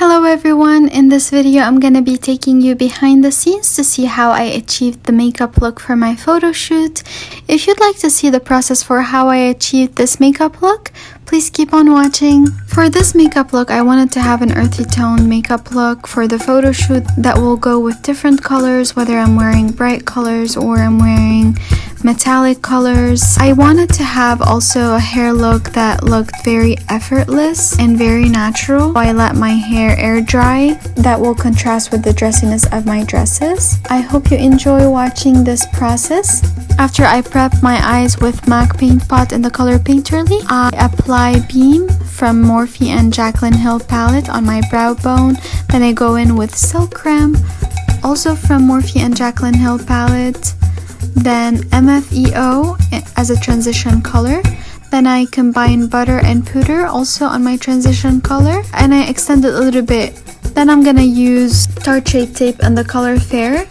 Hello everyone, in this video I'm gonna be taking you behind the scenes to see how I achieved the makeup look for my photo shoot. If you'd like to see the process for how I achieved this makeup look, please keep on watching. For this makeup look, I wanted to have an earthy tone makeup look for the photo shoot that will go with different colors, whether I'm wearing bright colors or I'm wearing metallic colors. I wanted to have also a hair look that looked very effortless and very natural. I let my hair air dry. That will contrast with the dressiness of my dresses. I hope you enjoy watching this process. After I prep my eyes with MAC Paint Pot in the color Painterly, I apply Beam from Morphe and Jaclyn Hill palette on my brow bone. Then I go in with Silk Creme, also from Morphe and Jaclyn Hill palette. Then MFEO as a transition color. Then I combine Butter and Pooter also on my transition color, and I extend it a little bit. Then I'm gonna use Tarte Shape Tape and the color Fair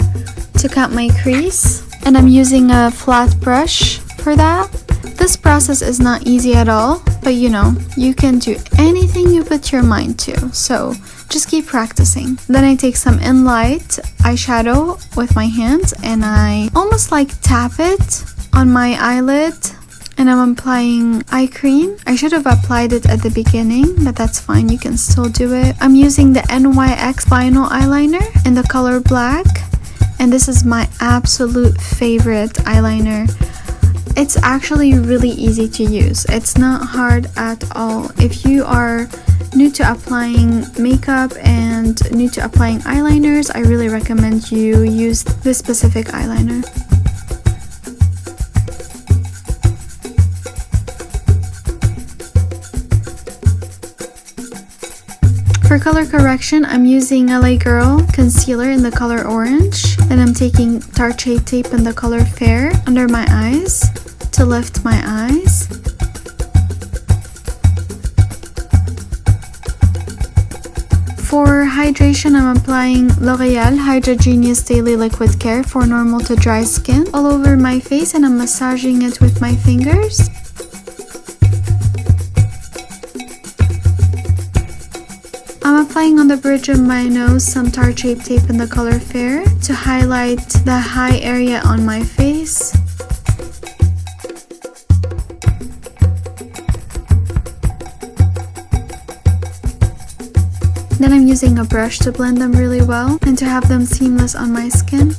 to cut my crease, and I'm using a flat brush for that. This process is not easy at all, but you know, you can do anything you put your mind to, so just keep practicing. Then I take some Enlight eyeshadow with my hands and I almost like tap it on my eyelid, and I'm applying eye cream. I should have applied it at the beginning, but that's fine, you can still do it. I'm using the NYX Vinyl Eyeliner in the color Black, and this is my absolute favorite eyeliner. It's actually really easy to use. It's not hard at all. If you are new to applying makeup and new to applying eyeliners, I really recommend you use this specific eyeliner. For color correction, I'm using LA Girl concealer in the color Orange. Then I'm taking Tarte Shape Tape in the color Fair under my eyes to lift my eyes. For hydration, I'm applying L'Oreal Hydra Genius Daily Liquid Care for normal to dry skin all over my face, and I'm massaging it with my fingers. I'm applying on the bridge of my nose some Tarte Shape Tape in the color Fair to highlight the high area on my face. Then I'm using a brush to blend them really well and to have them seamless on my skin.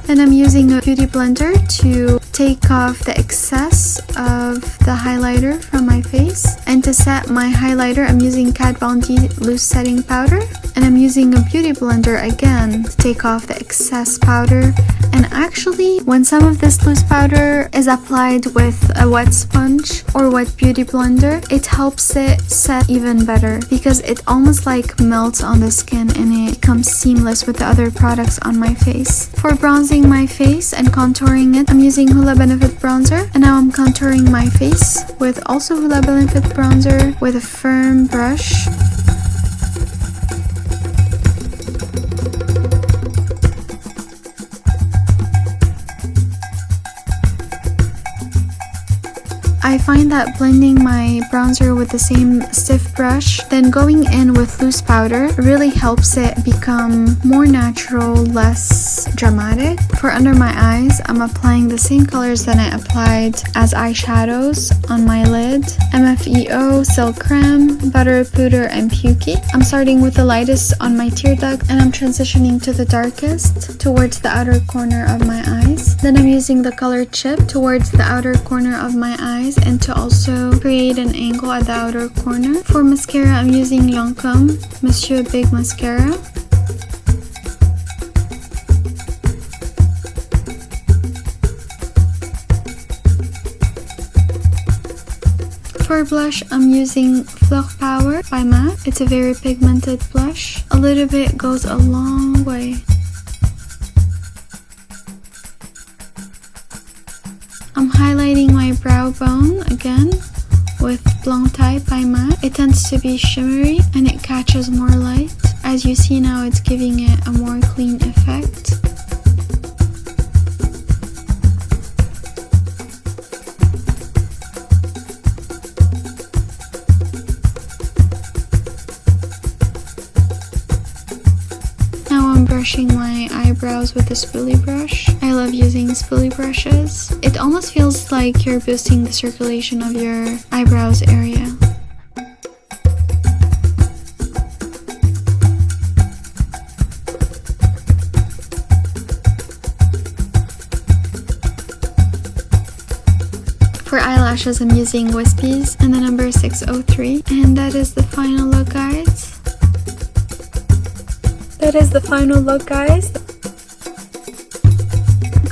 And I'm using a beauty blender to take off the excess of the highlighter from my face. And to set my highlighter, I'm using Kat Von D loose setting powder. And I'm using a beauty blender again to take off the excess powder. And actually, when some of this loose powder is applied with a wet sponge or wet beauty blender, it helps it set even better because it almost like melts on the skin and it becomes seamless with the other products on my face. For bronzing my face and contouring it, I'm using Hoola Benefit bronzer, and now I'm contouring my face with also Hoola Benefit bronzer with a firm brush. I find that blending my bronzer with the same stiff brush, then going in with loose powder, really helps it become more natural, less dramatic. For under my eyes, I'm applying the same colors that I applied as eyeshadows on my lid. MFEO, Silk Creme, Butter, Pooter, and Batuque. I'm starting with the lightest on my tear duct and I'm transitioning to the darkest towards the outer corner of my eyes. Then I'm using the color Chip towards the outer corner of my eyes and to also create an angle at the outer corner. For mascara, I'm using Lancome Monsieur Big Mascara. For blush, I'm using Fleur Power by MAC. It's a very pigmented blush. A little bit goes a long way. I'm highlighting my brow bone again with Blanc Type by MAC. It tends to be shimmery and it catches more light. As you see now, it's giving it a more clean effect. brushing my eyebrows with a spoolie brush. I love using spoolie brushes. It almost feels like you're boosting the circulation of your eyebrows area. For eyelashes, I'm using Wispies and the number 603. And that is the final look, guys. That is the final look, guys.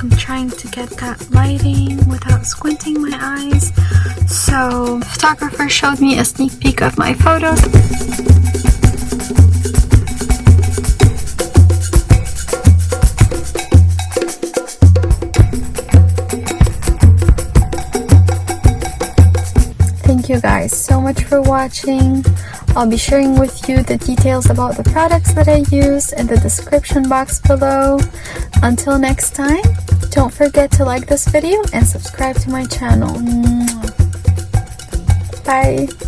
I'm trying to get that lighting without squinting my eyes. So, the photographer showed me a sneak peek of my photos. Thank you guys so much for watching. I'll be sharing with you the details about the products that I use in the description box below. Until next time, don't forget to like this video and subscribe to my channel. Bye!